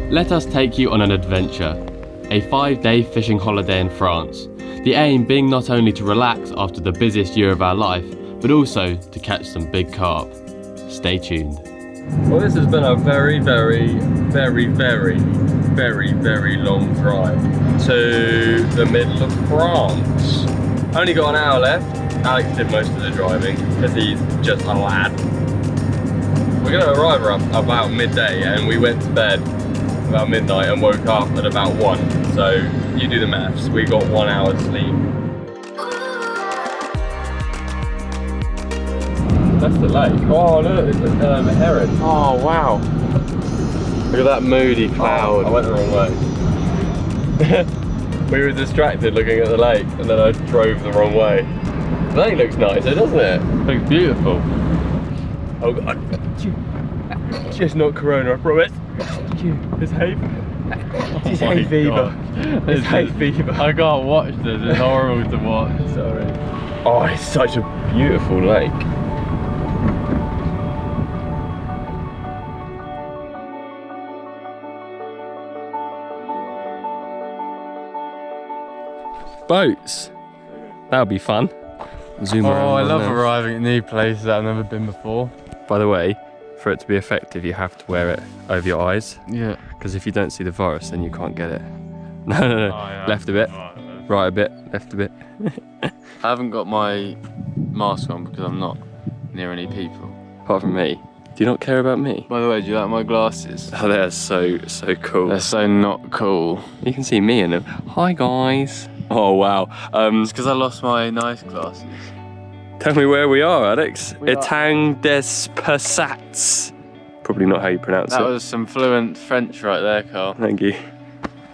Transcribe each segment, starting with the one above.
Let us take you on an adventure, a 5-day fishing holiday in France. The aim being not only to relax after the busiest year of our life, but also to catch some big carp. Stay tuned. Well, this has been a very long drive to the middle of France. Only got an hour left. Alex did most of the driving because he's just a lad. We're going to arrive about midday, and we went to bed about midnight and woke up at about 1. So you do the maths. We got 1 hour's sleep. That's the lake. Oh look, it's a heron. Oh wow. Look at that moody cloud. Oh, I went the wrong way. We were distracted looking at the lake, and then I drove the wrong way. The lake looks nicer, doesn't it? Looks beautiful. Oh god. Just not corona, I promise. It's hay fever. It's hay fever. It's hay fever. I can't watch this, it's horrible to watch. Sorry. Oh, it's such a beautiful lake. Boats. That'll be fun. Zoom around. Oh, I love arriving at new places that I've never been before. By the way, for it to be effective, you have to wear it over your eyes. Yeah. Because if you don't see the virus, then you can't get it. No. Oh, yeah. Left a bit, right a bit, left a bit. I haven't got my mask on because I'm not near any people. Apart from me. Do you not care about me? By the way, do you like my glasses? Oh, they're so cool. They're so not cool. You can see me in them. Hi, guys. Oh, wow. It's because I lost my nice glasses. Tell me where we are, Alex. Etang des Passats. Probably not how you pronounce it. That was some fluent French right there, Carl. Thank you.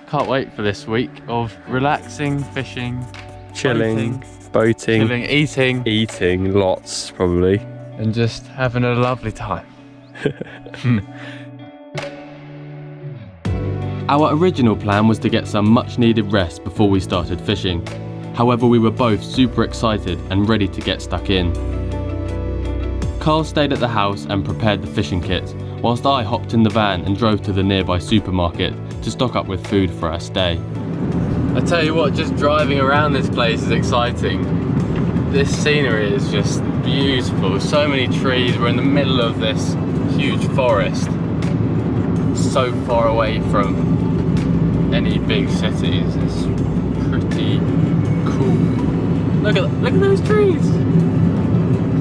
Can't wait for this week of relaxing, fishing, chilling, boating, eating. Eating lots, probably. And just having a lovely time. Our original plan was to get some much needed rest before we started fishing. However, we were both super excited and ready to get stuck in. Carl stayed at the house and prepared the fishing kit, whilst I hopped in the van and drove to the nearby supermarket to stock up with food for our stay. I tell you what, just driving around this place is exciting. This scenery is just beautiful. So many trees. We're in the middle of this huge forest. So far away from any big cities. It's pretty cool. Look at those trees.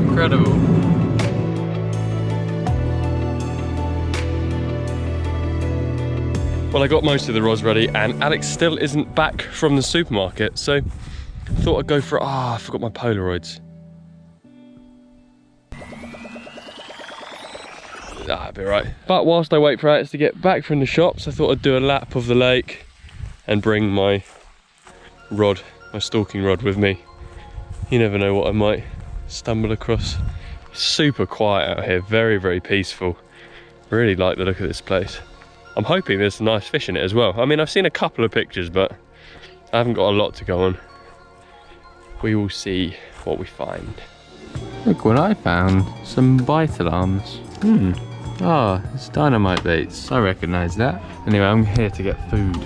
Incredible. Well, I got most of the rods ready, and Alex still isn't back from the supermarket, so I thought I'd go for I forgot my Polaroids. That'll be right. But whilst I wait for Alex to get back from the shops, I thought I'd do a lap of the lake and bring my rod, my stalking rod with me. You never know what I might stumble across. Super quiet out here, very peaceful. Really like the look of this place. I'm hoping there's some nice fish in it as well. I mean, I've seen a couple of pictures, but I haven't got a lot to go on. We will see what we find. Look what I found, some bite alarms. Oh, it's dynamite baits. I recognise that. Anyway, I'm here to get food.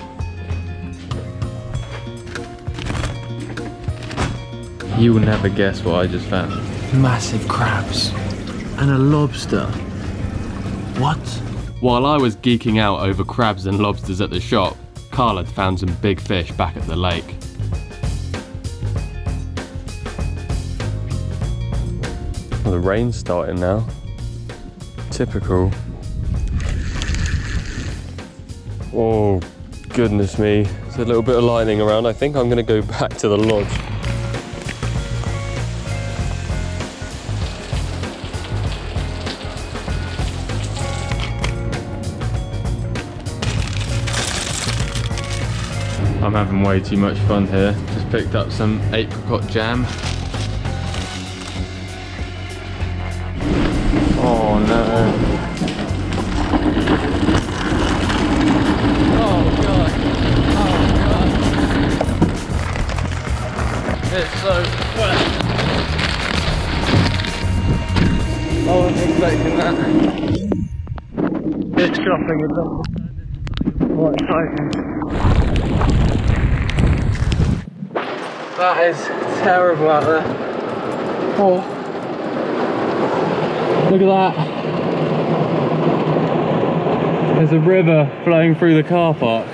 You will never guess what I just found. Massive crabs and a lobster. What? While I was geeking out over crabs and lobsters at the shop, Carl had found some big fish back at the lake. Well, the rain's starting now. Typical. Oh, goodness me. There's a little bit of lightning around. I think I'm going to go back to the lodge. I'm having way too much fun here. Just picked up some apricot jam. Oh no. Oh god. Oh god. It's so wet. I wasn't expecting that. It's dropping a lot. What exciting. That is terrible out there. Oh. Look at that. There's a river flowing through the car park.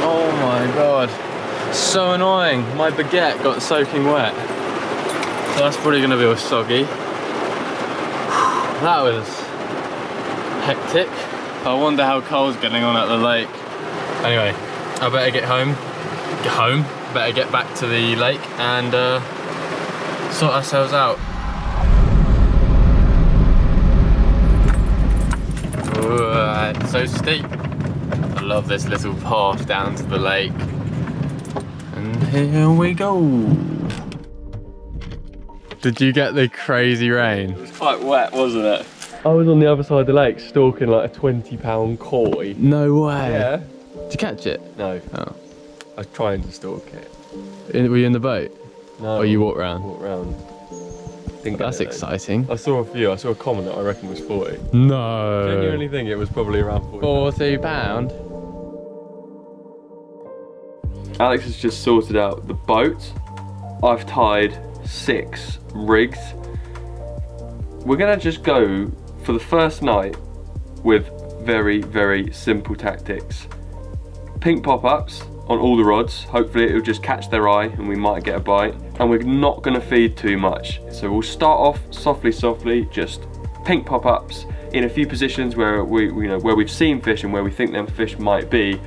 Oh my god. So annoying. My baguette got soaking wet. So that's probably going to be all soggy. That was hectic. I wonder how Cole's getting on at the lake. Anyway, I better get home. Better get back to the lake and sort ourselves out. Ooh, it's so steep. I love this little path down to the lake. And here we go. Did you get the crazy rain? It was quite wet, wasn't it? I was on the other side of the lake stalking like a 20-pound koi. No way. Yeah. Did you catch it? No. Oh. I was trying to stalk it. Were you in the boat? No. Or you walked around? Walked around. That's exciting. I saw a few. I saw a comment that I reckon was 40. No. I genuinely think it was probably around 40 £40. Alex has just sorted out the boat. I've tied 6 rigs. We're gonna just go for the first night with very, very simple tactics. Pink pop-ups on all the rods. Hopefully it'll just catch their eye and we might get a bite. And we're not gonna feed too much. So we'll start off softly, just pink pop-ups in a few positions where where we've seen fish and where we think them fish might be.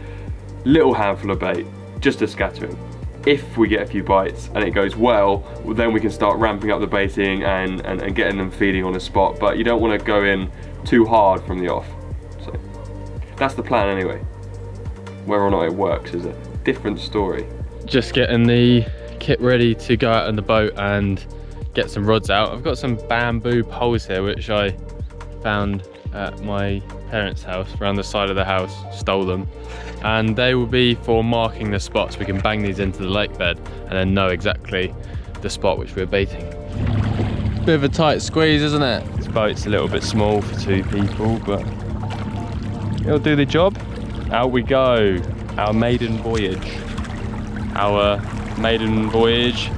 Little handful of bait, just a scattering. If we get a few bites and it goes well, then we can start ramping up the baiting and getting them feeding on the spot. But you don't want to go in too hard from the off. So that's the plan anyway. Whether or not it works is a different story. Just getting the kit ready to go out on the boat and get some rods out. I've got some bamboo poles here which I found at my parents' house, around the side of the house, stole them. And they will be for marking the spots. We can bang these into the lake bed and then know exactly the spot which we're baiting. Bit of a tight squeeze, isn't it? This boat's a little bit small for 2 people, but it'll do the job. Out we go, our maiden voyage. Our maiden voyage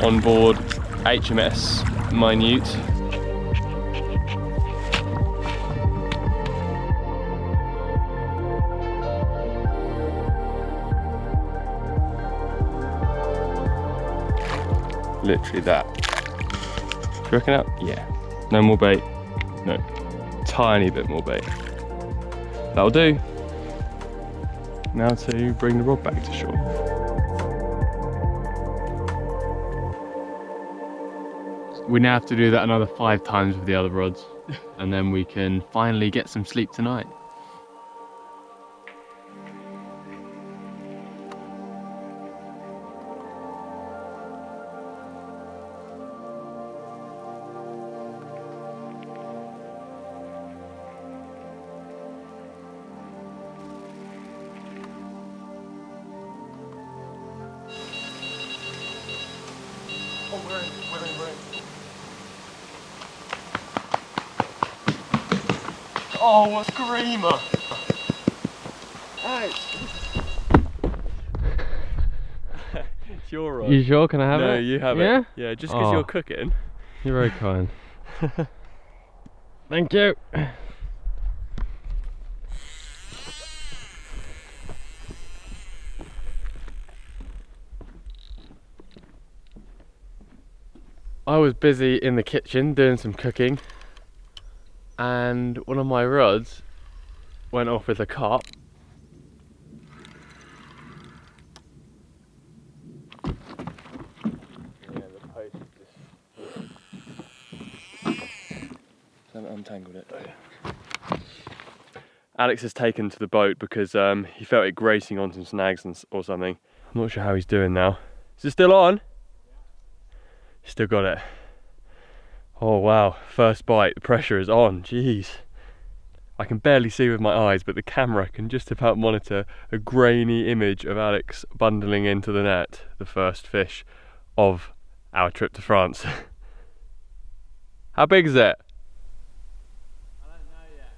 on board HMS Minute. Literally that. Do you reckon that? Yeah. No more bait. No. Tiny bit more bait. That'll do. Now to bring the rod back to shore. We now have to do that another 5 times with the other rods, and then we can finally get some sleep tonight. Oh, what a screamer! It's your rod. You sure? Can I have it? No, you have it. Yeah, just because you're cooking. You're very kind. Thank you. I was busy in the kitchen doing some cooking, and one of my rods went off with a carp. Yeah, the post just haven't untangled it. Alex has taken to the boat because he felt it grating on some snags or something. I'm not sure how he's doing now. Is it still on? Still got it. Oh wow, first bite, the pressure is on, jeez. I can barely see with my eyes, but the camera can just about monitor a grainy image of Alex bundling into the net, the first fish of our trip to France. How big is it? I don't know yet.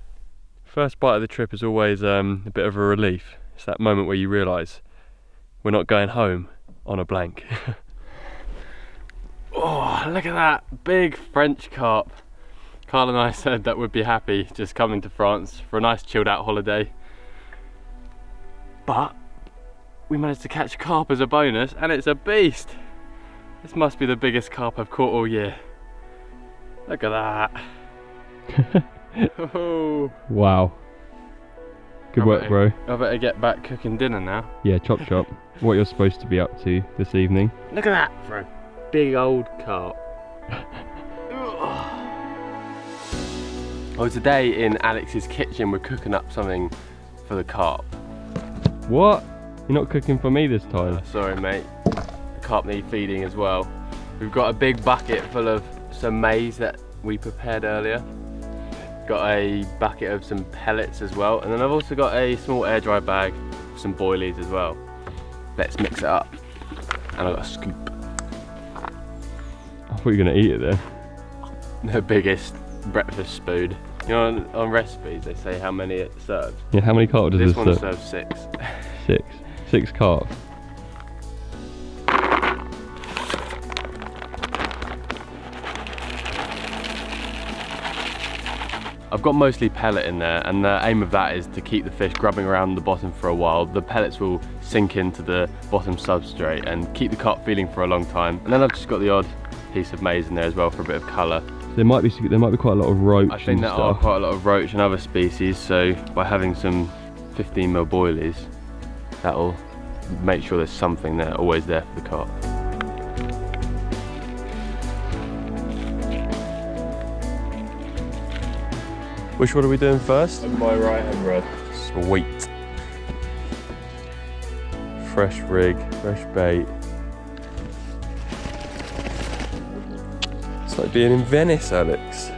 First bite of the trip is always a bit of a relief. It's that moment where you realise we're not going home on a blank. Oh, look at that big French carp. Carl and I said that we'd be happy just coming to France for a nice chilled out holiday. But we managed to catch a carp as a bonus, and it's a beast. This must be the biggest carp I've caught all year. Look at that. Oh. Wow. Good work, bro. I better get back cooking dinner now. Yeah, chop chop. What you're supposed to be up to this evening. Look at that for a big old carp. Oh, today in Alex's kitchen we're cooking up something for the carp. What? You're not cooking for me this time? Sorry mate. The carp need feeding as well. We've got a big bucket full of some maize that we prepared earlier. Got a bucket of some pellets as well, and then I've also got a small air dry bag of some boilies as well. Let's mix it up. And I've got a scoop. I thought you were going to eat it there. The biggest breakfast spoon. You know, on recipes they say how many it serves. Yeah, how many carp does this serve? This one serves 6. 6? 6 carp. I've got mostly pellet in there, and the aim of that is to keep the fish grubbing around the bottom for a while. The pellets will sink into the bottom substrate and keep the carp feeding for a long time. And then I've just got the odd piece of maize in there as well for a bit of colour. There might be quite a lot of roach. I think there are quite a lot of roach and other species, so by having some 15mm boilies, that'll make sure there's something there, always there for the carp. Which one are we doing first? On my right hand, Rod. Sweet. Fresh rig, fresh bait. It's like being in Venice, Alex.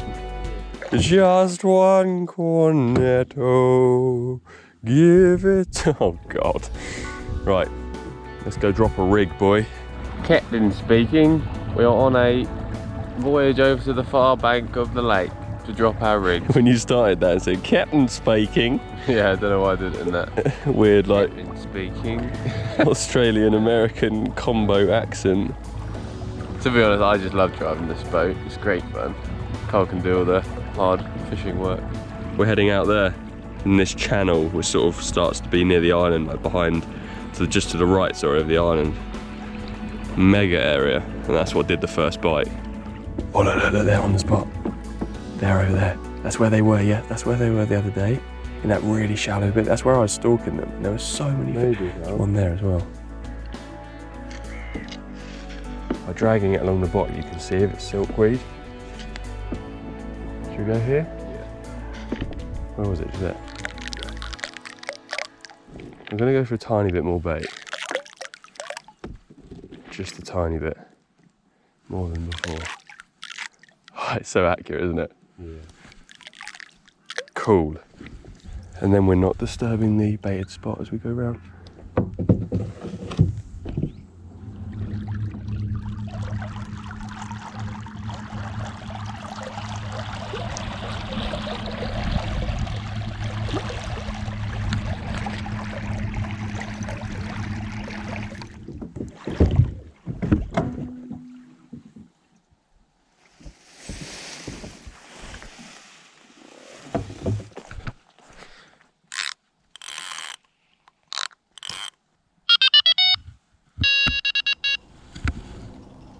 Just one cornetto, give it. Oh God. Right, let's go drop a rig, boy. Captain speaking. We are on a voyage over to the far bank of the lake to drop our rig. When you started that, it said Captain speaking. Yeah, I don't know why I did it in that weird, like, Captain speaking Australian American combo accent. To be honest, I just love driving this boat. It's great fun. Carl can do all the hard fishing work. We're heading out there in this channel, which sort of starts to be near the island, like behind, just to the right, sorry, of the island. Mega area, and that's what did the first bite. Oh look, they're on the spot. They're over there. That's where they were, yeah. That's where they were the other day, in that really shallow bit. That's where I was stalking them. There were so many fish. One there as well. By dragging it along the bottom, you can see if it's silkweed. Should we go here? Yeah. Where was it? Just there. I'm gonna go for a tiny bit more bait. Just a tiny bit. More than before. Oh, it's so accurate, isn't it? Yeah. Cool. And then we're not disturbing the baited spot as we go round.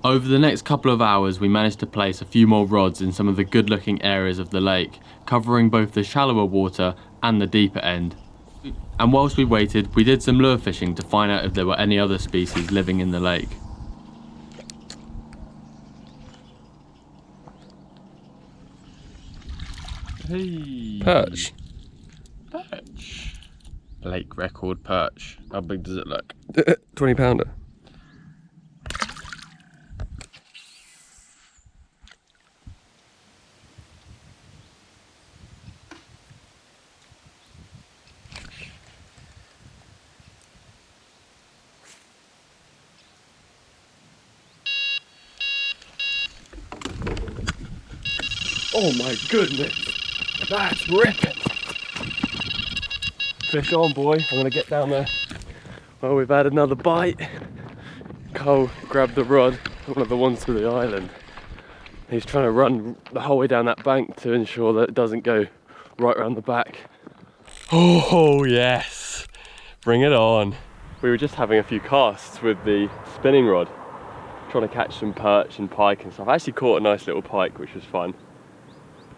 Over the next couple of hours, we managed to place a few more rods in some of the good-looking areas of the lake, covering both the shallower water and the deeper end. And whilst we waited, we did some lure fishing to find out if there were any other species living in the lake. Hey. Perch. Perch. Lake record perch. How big does it look? 20 pounder. Oh my goodness, that's ripping. Fish on, boy. I'm gonna get down there. Well, we've had another bite. Cole grabbed the rod, one of the ones to the island. He's trying to run the whole way down that bank to ensure that it doesn't go right around the back. Oh yes, bring it on. We were just having a few casts with the spinning rod, trying to catch some perch and pike and stuff. I actually caught a nice little pike, which was fun.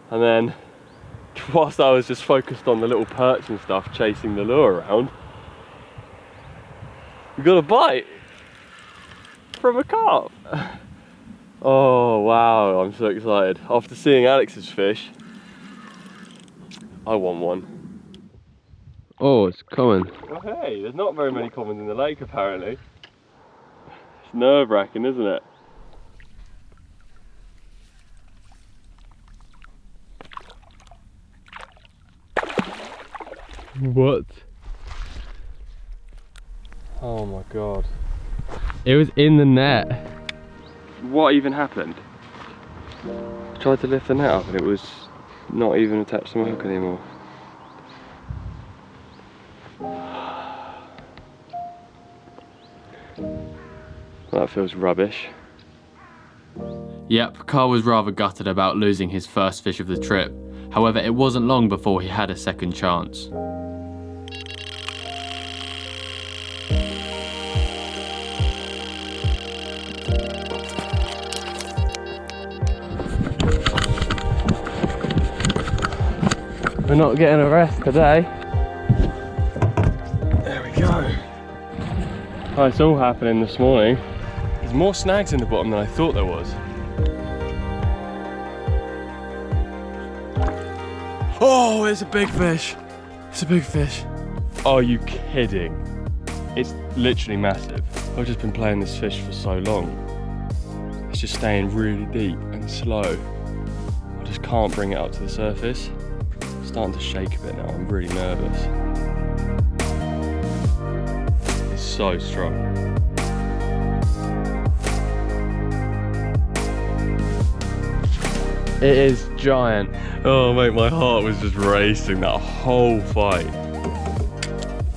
And then, whilst I was just focused on the little perch and stuff, chasing the lure around, we got a bite from a carp. Oh wow, I'm so excited. After seeing Alex's fish, I want one. Oh, it's coming. Well, hey, there's not very many commons in the lake apparently. It's nerve-wracking, isn't it? What? Oh my god. It was in the net. What even happened? I tried to lift the net up and it was not even attached to my hook anymore. That feels rubbish. Yep, Carl was rather gutted about losing his first fish of the trip. However, it wasn't long before he had a second chance. We're not getting a rest today. There we go. Oh, it's all happening this morning. There's more snags in the bottom than I thought there was. Oh, it's a big fish. It's a big fish. Are you kidding? It's literally massive. I've just been playing this fish for so long. It's just staying really deep and slow. I just can't bring it up to the surface. It's starting to shake a bit now. I'm really nervous. It's so strong. It is giant. Oh mate, my heart was just racing that whole fight.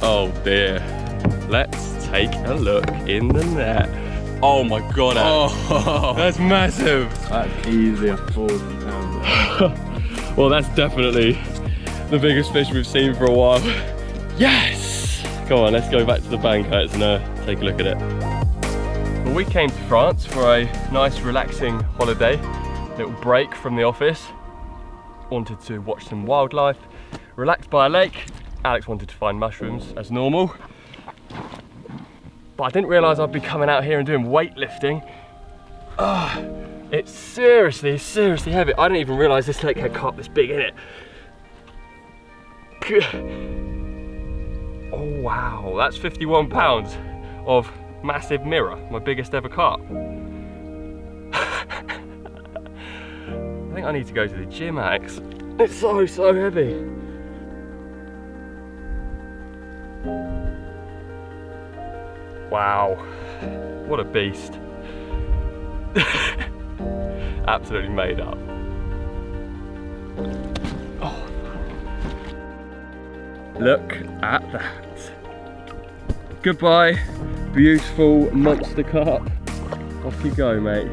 Oh dear. Let's take a look in the net. Oh my god, that's massive. That's easily a 40-pounder. Well, that's definitely the biggest fish we've seen for a while. Yes! Come on, let's go back to the bank, Alex, and take a look at it. Well, we came to France for a nice relaxing holiday. Little break from the office. Wanted to watch some wildlife, relax by a lake. Alex wanted to find mushrooms as normal. But I didn't realise I'd be coming out here and doing weightlifting. It's seriously heavy. I didn't even realise this lake had carp this big in it. Oh wow, that's 51 pounds of massive mirror, my biggest ever carp. I think I need to go to the gym, Alex. It's so heavy. Wow, what a beast. Absolutely made up. Oh. Look at that. Goodbye, beautiful monster carp. Off you go, mate.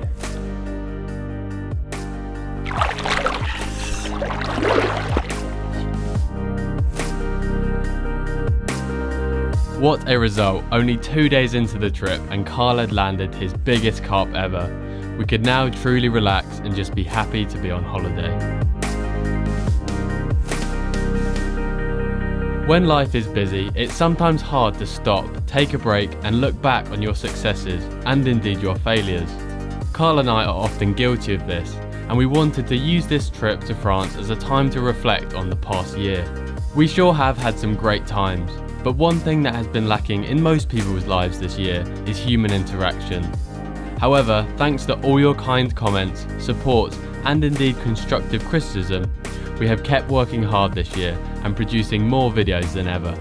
What a result. Only 2 days into the trip and Carl had landed his biggest carp ever. We could now truly relax and just be happy to be on holiday. When life is busy, it's sometimes hard to stop, take a break and look back on your successes and indeed your failures. Carl and I are often guilty of this, and we wanted to use this trip to France as a time to reflect on the past year. We sure have had some great times, but one thing that has been lacking in most people's lives this year is human interaction. However, thanks to all your kind comments, support, and indeed constructive criticism, we have kept working hard this year and producing more videos than ever.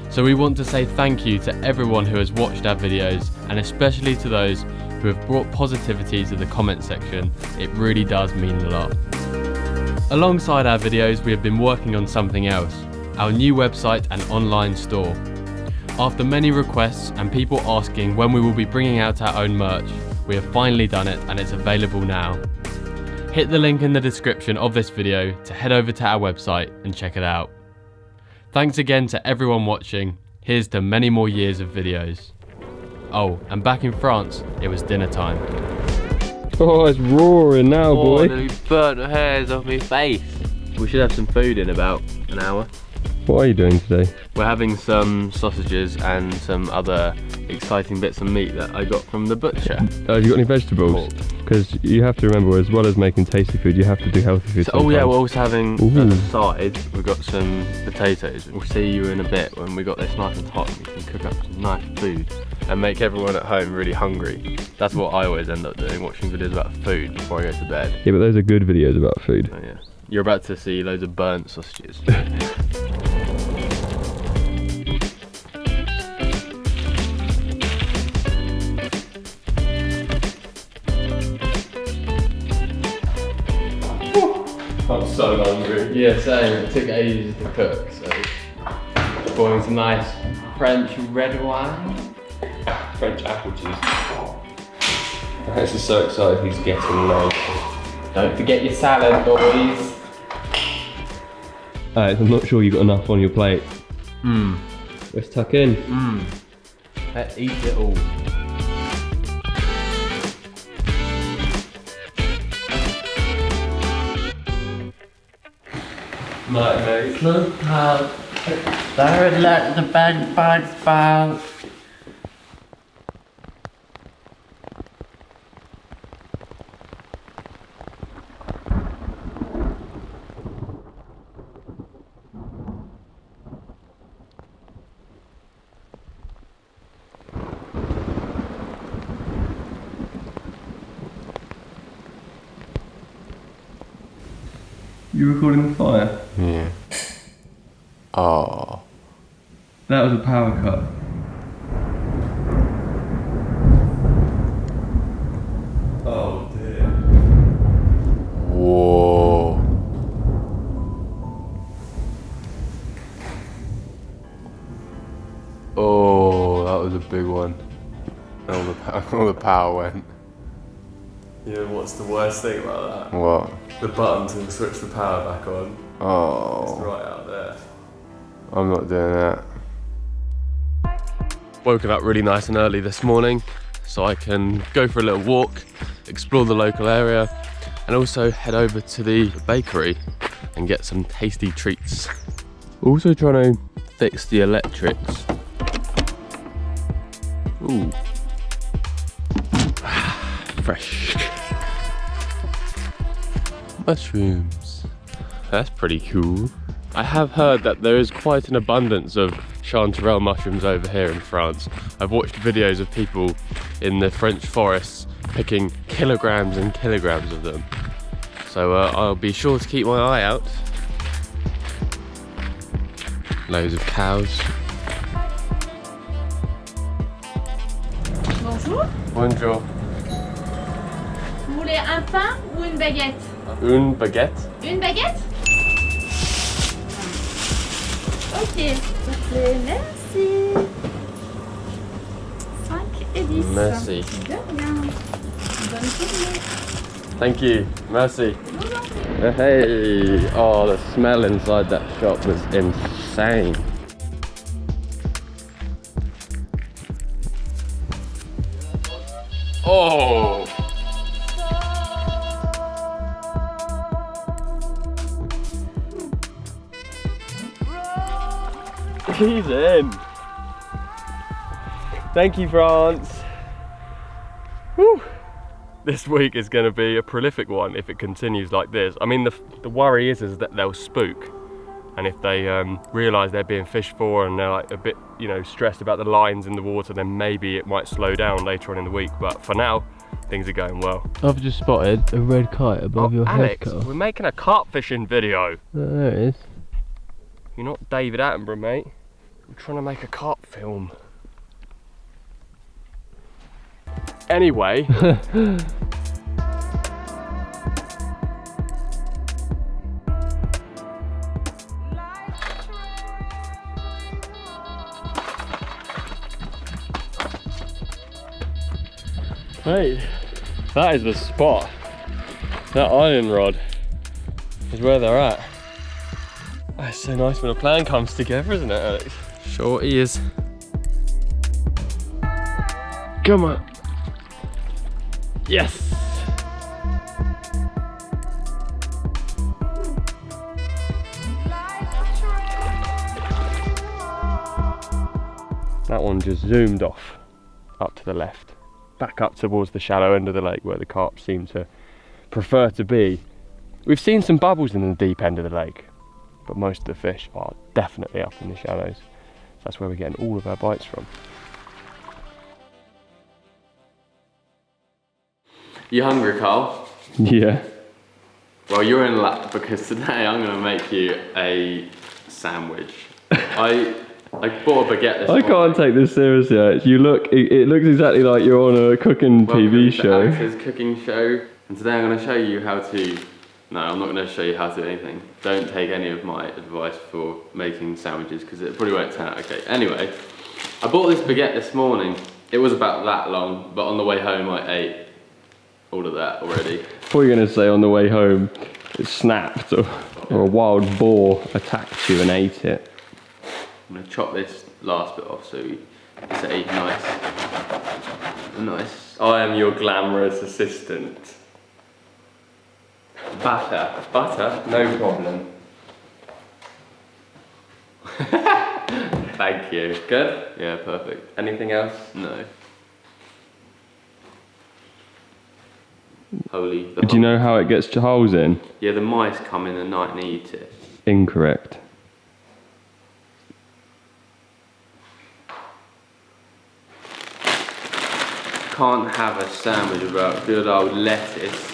So we want to say thank you to everyone who has watched our videos, and especially to those who have brought positivity to the comment section. It really does mean a lot. Alongside our videos, we have been working on something else, our new website and online store. After many requests and people asking when we will be bringing out our own merch, we have finally done it and it's available now. Hit the link in the description of this video to head over to our website and check it out. Thanks again to everyone watching. Here's to many more years of videos. Oh, and back in France, it was dinner time. Oh, it's roaring now, boy. Oh, burnt the hairs off my face. We should have some food in about an hour. What are you doing today? We're having some sausages and some other exciting bits of meat that I got from the butcher. Have you got any vegetables? Because you have to remember, as well as making tasty food, you have to do healthy food. Oh yeah, we're also having Ooh. at the side, we've got some potatoes. We'll see you in a bit when we got this nice and hot and we can cook up some nice food and make everyone at home really hungry. That's what I always end up doing, watching videos about food before I go to bed. Yeah, but those are good videos about food. Oh yeah. You're about to see loads of burnt sausages. I'm so hungry. Yeah, same. It took ages to cook, so pouring some nice French red wine. French apple juice. Alex is so excited he's getting loads. Don't forget your salad, boys. Alex, I'm not sure you got enough on your plate. Let's tuck in. Let's eat it all. Night, mate. Look how there let the bed bugs out. You recording the fire? Yeah. Oh. That was a power cut. Oh dear. Whoa. Oh, that was a big one. All the power went. You know what's the worst thing about that? What? The button to switch the power back on. Oh. It's right out there. I'm not doing that. Woken up really nice and early this morning so I can go for a little walk, explore the local area and also head over to the bakery and get some tasty treats. Also trying to fix the electrics. Ooh. Fresh. Mushrooms. That's pretty cool. I have heard that there is quite an abundance of chanterelle mushrooms over here in France. I've watched videos of people in the French forests picking kilograms and kilograms of them. So I'll be sure to keep my eye out. Loads of cows. Bonjour. Bonjour. Vous voulez un pain ou une baguette? Une baguette. Une baguette? Ok. Merci. 5 et 10. Merci. De rien. Bonne journée. Thank you. Merci. Hey. Oh, the smell inside that shop was insane. Oh. He's in. Thank you, France. Whew. This week is going to be a prolific one if it continues like this. I mean, the worry is that they'll spook, and if they realise they're being fished for and they're like a bit, you know, stressed about the lines in the water, then maybe it might slow down later on in the week. But for now, things are going well. I've just spotted a red kite above your Alex, head. we're making a carp fishing video. Oh, there it is. You're not David Attenborough, mate. We're trying to make a carp film. Anyway. Hey, that is the spot. That iron rod is where they're at. It's so nice when a plan comes together, isn't it, Alex? Sure is. Come on. Yes. That one just zoomed off up to the left, back up towards the shallow end of the lake where the carp seem to prefer to be. We've seen some bubbles in the deep end of the lake, but most of the fish are definitely up in the shallows. So that's where we're getting all of our bites from. You hungry, Carl? Yeah. Well, you're in luck because today I'm going to make you a sandwich. I bought a baguette this morning. I can't take this seriously, Alex. You look, it looks exactly like you're on a cooking TV show. Alex's cooking show. And today I'm going to show you how to... No, I'm not going to show you how to do anything. Don't take any of my advice for making sandwiches because it probably won't turn out okay. Anyway, I bought this baguette this morning. It was about that long, but on the way home I ate all of that already. What are you going to say on the way home? It snapped or a wild boar attacked you and ate it. I'm going to chop this last bit off so it's a nice. I am your glamorous assistant. Butter, no problem. Thank you. Good? Yeah, perfect. Anything else? No. Holy. Do you know how it gets holes in? Yeah, the mice come in the night and eat it. Incorrect. Can't have a sandwich without good old lettuce.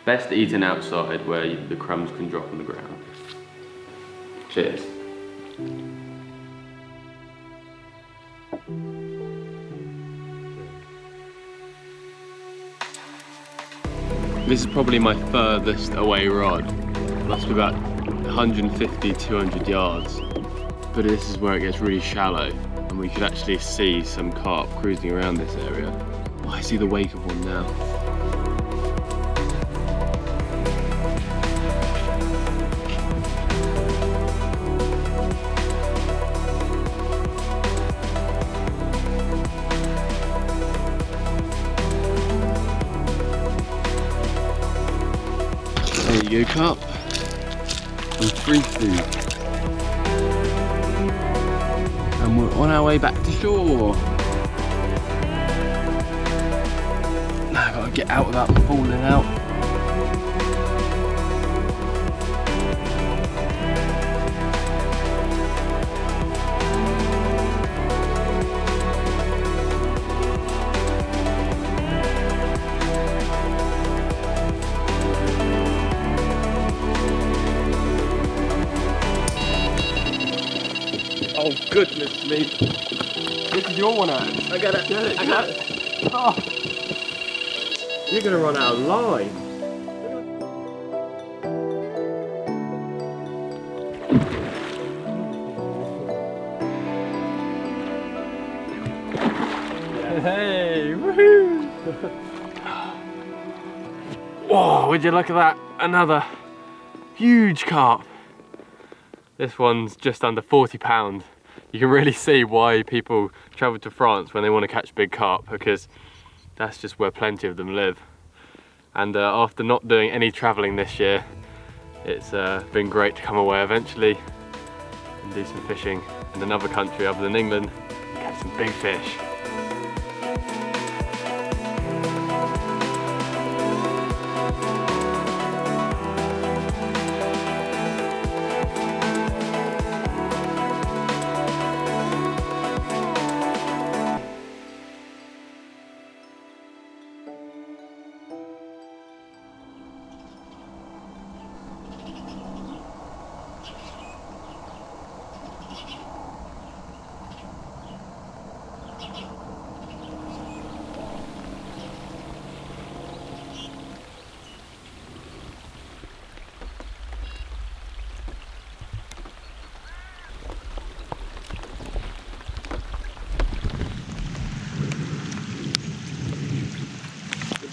Best eaten outside where the crumbs can drop on the ground. Cheers. This is probably my furthest away rod. It must be about 150, 200 yards. But this is where it gets really shallow and we could actually see some carp cruising around this area. Oh, I see the wake of one now. There you go, carp. Some free food. And we're on our way back to shore. Now I've got to get out without falling out. Oh goodness me. This is your one, Alex. I got it. Get it. I got it. Oh. You're gonna run out of line. Hey, woohoo! Whoa, would you look at that? Another huge carp. This one's just under 40 pounds. You can really see why people travel to France when they want to catch big carp, because that's just where plenty of them live. And after not doing any travelling this year, it's been great to come away eventually and do some fishing in another country other than England and catch some big fish.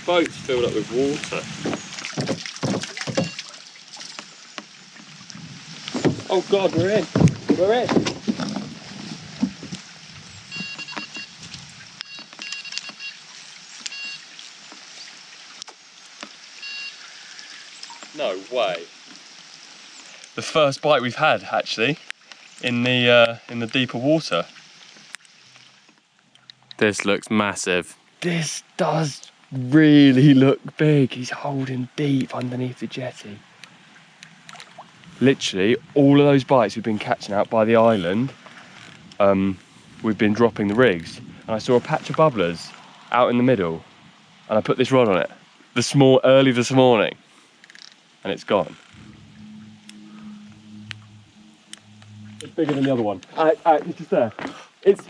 boat's filled up with water. Oh God, we're in. We're in. No way. The first bite we've had, actually, in the deeper water. This looks massive. This does really look big. He's holding deep underneath the jetty. Literally, all of those bites we've been catching out by the island, we've been dropping the rigs. And I saw a patch of bubblers out in the middle, and I put this rod on it early this morning, and it's gone. It's bigger than the other one. It's just there.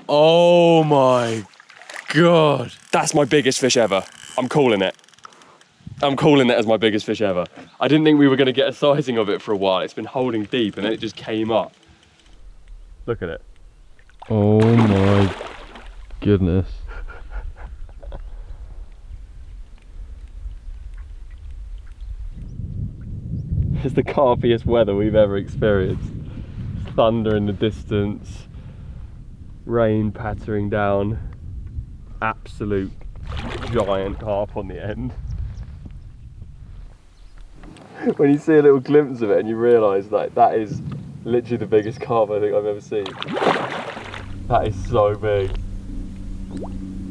Oh my God. That's my biggest fish ever. I'm calling it. I'm calling it as my biggest fish ever. I didn't think we were going to get a sizing of it for a while. It's been holding deep and then it just came up. Look at it. Oh my goodness. It's the carpiest weather we've ever experienced. Thunder in the distance, rain pattering down, absolute giant carp on the end. When you see a little glimpse of it and you realise like that is literally the biggest carp I think I've ever seen. That is so big.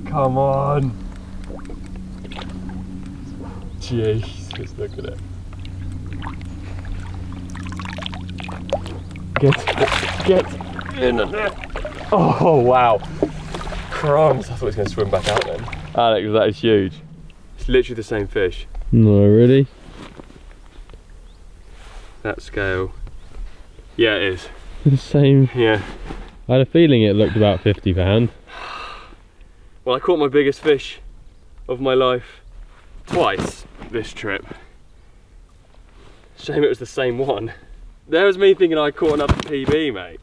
Come on. Jesus, look at it. Get in there. Oh wow. Crumbs. I thought it was going to swim back out then. Alex, that is huge. It's literally the same fish. No, really? That scale. Yeah, it is. The same. Yeah. I had a feeling it looked about 50 pound. Well, I caught my biggest fish of my life twice this trip. Shame it was the same one. There was me thinking I caught another PB, mate.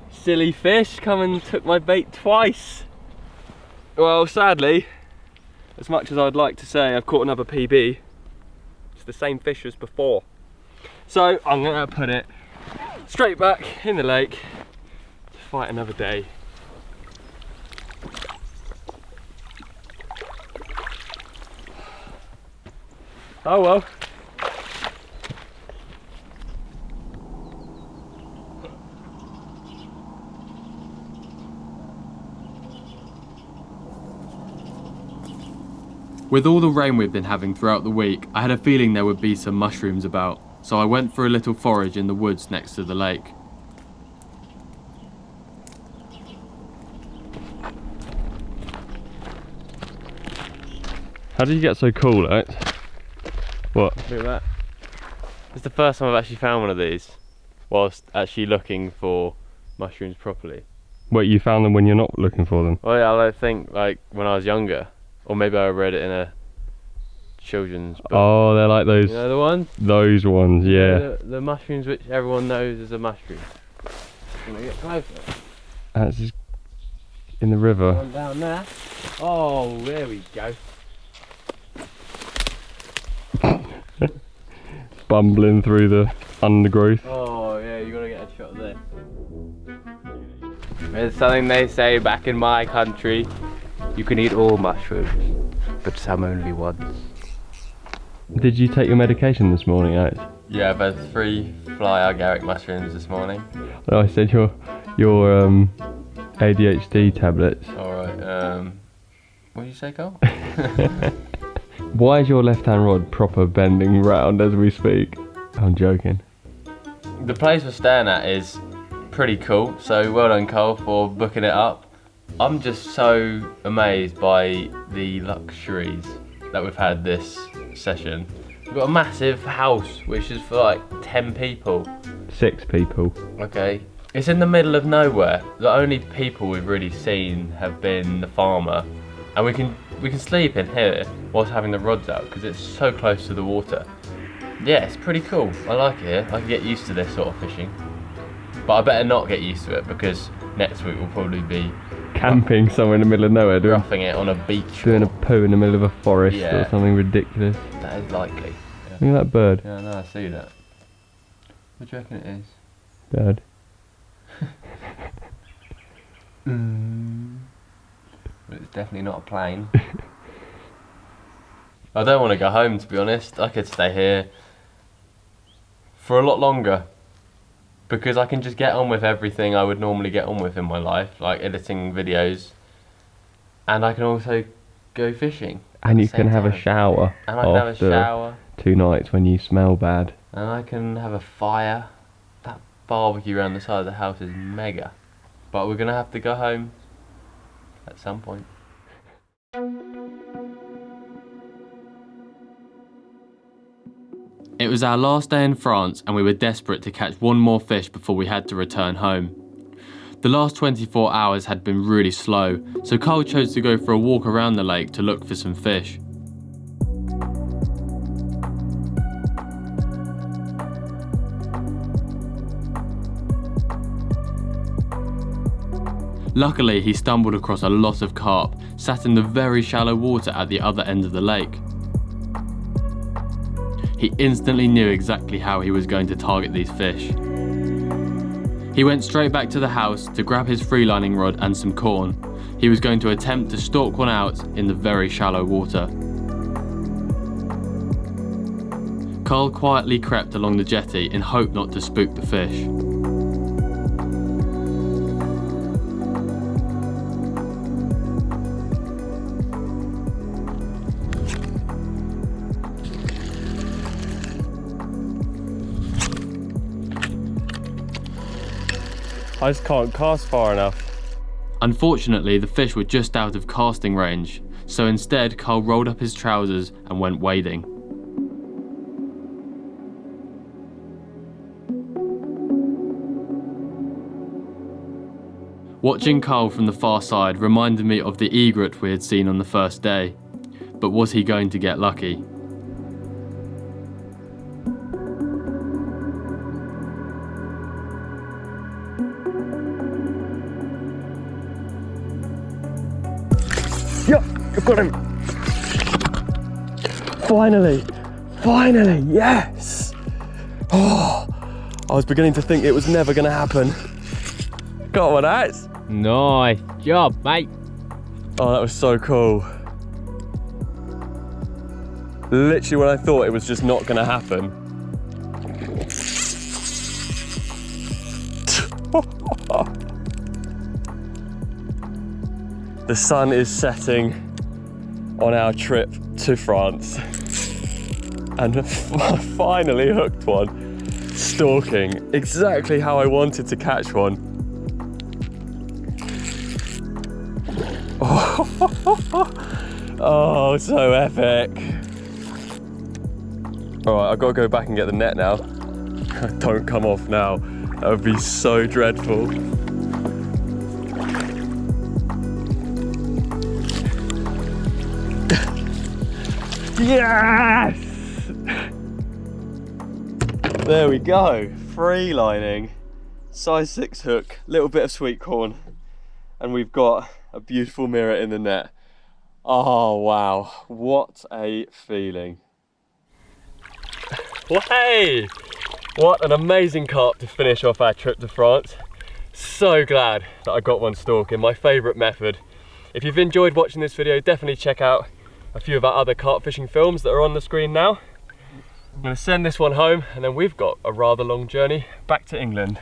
Silly fish come and took my bait twice. Well, sadly, as much as I'd like to say I've caught another PB, it's the same fish as before. So I'm gonna put it straight back in the lake to fight another day. Oh well. With all the rain we've been having throughout the week, I had a feeling there would be some mushrooms about, so I went for a little forage in the woods next to the lake. How did you get so cool, Alex? What? Look at that. It's the first time I've actually found one of these whilst actually looking for mushrooms properly. Wait, you found them when you're not looking for them? Well, yeah, I think like when I was younger, or maybe I read it in a children's book. Oh, they're like those. You know the ones? Those ones, yeah. The mushrooms which everyone knows is a mushroom. I'm gonna get closer. That's just in the river. One down there. Oh, there we go. Bumbling through the undergrowth. Oh yeah, you gotta get a shot there. There's something they say back in my country. You can eat all mushrooms, but some only once. Did you take your medication this morning, Alex? Yeah, I've had 3 fly agaric mushrooms this morning. No, I said your ADHD tablets. Alright, what did you say, Carl? Why is your left-hand rod proper bending round as we speak? I'm joking. The place we're staying at is pretty cool, so well done, Cole, for booking it up. I'm just so amazed by the luxuries that we've had this session. We've got a massive house which is for like 10 people. 6 people. Okay. It's in the middle of nowhere. The only people we've really seen have been the farmer, and we can sleep in here whilst having the rods out because it's so close to the water. Yeah, it's pretty cool. I like it here. I can get used to this sort of fishing. But I better not get used to it because next week we'll probably be camping somewhere in the middle of nowhere, roughing it on a beach. Doing a poo in the middle of a forest or something ridiculous. That is likely. Look at that bird. Yeah, no, I see that. What do you reckon it is? Bird. But it's definitely not a plane. I don't want to go home, to be honest. I could stay here for a lot longer because I can just get on with everything I would normally get on with in my life, like editing videos, and I can also go fishing. And you can have a shower. And I can have a shower. 2 nights when you smell bad. And I can have a fire. That barbecue around the side of the house is mega. But we're gonna have to go home at some point. It was our last day in France and we were desperate to catch one more fish before we had to return home. The last 24 hours had been really slow, so Carl chose to go for a walk around the lake to look for some fish. Luckily, he stumbled across a lot of carp, sat in the very shallow water at the other end of the lake. He instantly knew exactly how he was going to target these fish. He went straight back to the house to grab his freelining rod and some corn. He was going to attempt to stalk one out in the very shallow water. Carl quietly crept along the jetty in hope not to spook the fish. I just can't cast far enough. Unfortunately, the fish were just out of casting range, so instead Carl rolled up his trousers and went wading. Watching Carl from the far side reminded me of the egret we had seen on the first day, but was he going to get lucky? Yup, I've got him. Finally, yes. Oh, I was beginning to think it was never going to happen. Got one, Ats. Nice job, mate. Oh, that was so cool. Literally when I thought it was just not going to happen. The sun is setting on our trip to France and finally hooked one, stalking exactly how I wanted to catch one. Oh, so epic. All right, I've got to go back and get the net now. Don't come off now, that would be so dreadful. Yes! There we go, free lining, size 6 hook, little bit of sweet corn, and we've got a beautiful mirror in the net. Oh wow, what a feeling. Well, hey! What an amazing carp to finish off our trip to France. So glad that I got one stalking, my favourite method. If you've enjoyed watching this video, definitely check out a few of our other carp fishing films that are on the screen now. I'm going to send this one home and then we've got a rather long journey back to England.